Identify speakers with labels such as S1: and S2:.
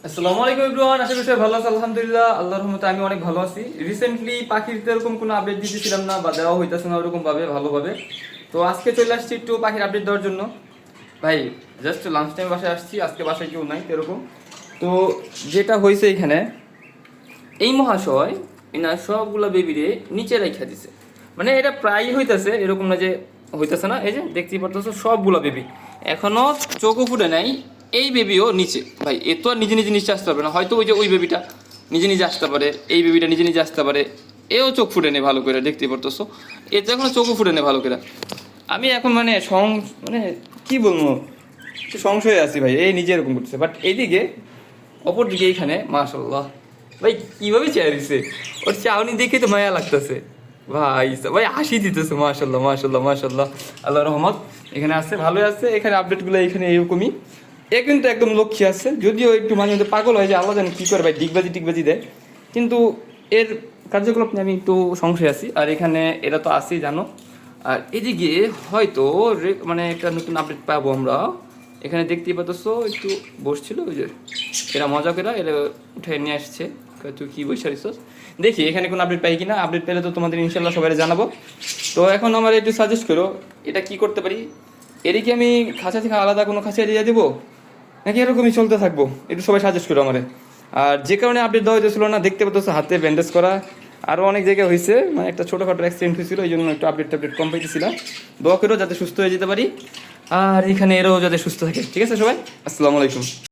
S1: আসসালামু আলাইকুম এভরিওয়ান, আশা করি সবাই ভালো আছে। আলহামদুলিল্লাহ, আল্লাহর রহমতে আমি অনেক ভালো আছি। রিসেন্টলি পাখির তো এরকম কোনো আপডেট দিতেছিলাম না বা দেওয়া হইতেছে না ওরকম ভাবে ভালোভাবে। তো আজকে চলে আসছি একটু পাখির আপডেট দেওয়ার জন্য। ভাই জাস্ট লাঞ্চ টাইম বাসায় আসছি, আজকে বাসায় কেউ নাই এরকম। তো যেটা হয়েছে এখানে, এই মহাশয় এনার সবগুলা বেবিরে নিচে রাখা দিছে। মানে এটা প্রায় হইতাছে, এরকম না যে হইতাছে না। এই যে দেখতেই পারতেছো সবগুলা বেবি এখনো চোখও ফুটে নাই। এই বেবিও নিচে। ভাই এ তো আর নিজে নিজে নিচে আসতে পারবে না, হয়তো ওই যে ওই বেবিটা নিজে নিজে আসতে পারে, এই বেবিটা নিজে নিজে আসতে পারে। এও চোখ ফুটে নেই ভালো করে, দেখতেই পারতেছো এতে এখনো চোখও ফুটে নেই ভালো করে। আমি এখন মানে মানে কি বলবো, একটু সংশয়ে আছি ভাই, এই নিজে এরকম করতেছে। বাট এইদিকে অপর দিকে এইখানে মাশাল্লাহ ভাই কিভাবে চেয়ার দিছে, ওর চাউনি দেখে তো মায়া লাগতেছে ভাই। ভাই হাসি দিতেছে, মাশাল্লাহ মাশাল্লাহ মাশাল্লাহ, আল্লাহ রহমত। এখানে আছে, ভালোই আছে। এখানে আপডেটগুলো এখানে এরকমই। এ কিন্তু একদম লক্ষ্মী আছে, যদিও একটু মাঝে মধ্যে পাগল হয় যে আল্লাহ জানে কী করে ভাই, ডিগবাজি টিকবাজি দেয়। কিন্তু এর কার্যকলাপ নিয়ে আমি একটু সংশয় আছি। আর এখানে এরা তো আছেই জানো। আর এদিকে হয়তো মানে একটা নতুন আপডেট পাবো আমরা। এখানে দেখতেই পাচ্ছ একটু বসছিল ওই যে, এরা মজা করে এরা উঠে নিয়ে আসছে। তুই কি বসে রিসোর্স দেখি এখানে কোনো আপডেট পাই কিনা। আপডেট পেলে তো তোমাদের ইনশাল্লাহ সবাই জানাবো। তো এখন আমার একটু সাজেস্ট করো, এটা কি করতে পারি। এরই কি আমি খাঁচা থেকে আলাদা কোনো খাঁচা দিয়ে দেবো, নাকি এরকমই চলতে থাকবো? একটু সবাই সাজেস্ট করো আমারে। আর যে কারণে আপডেট দেওয়া হয়েছিল না, দেখতে পাচ্ছ হাতে ব্যান্ডেজ করা। আরও অনেক জায়গায় হয়েছে, মানে একটা ছোটোখাটো অ্যাক্সিডেন্ট হয়েছিল, এই জন্য একটু আপডেট কম পাইতেছিলাম। দোয়া করো যাতে সুস্থ হয়ে যেতে পারি, আর এখানে এরাও যাতে সুস্থ থাকে। ঠিক আছে সবাই, আসসালামু আলাইকুম।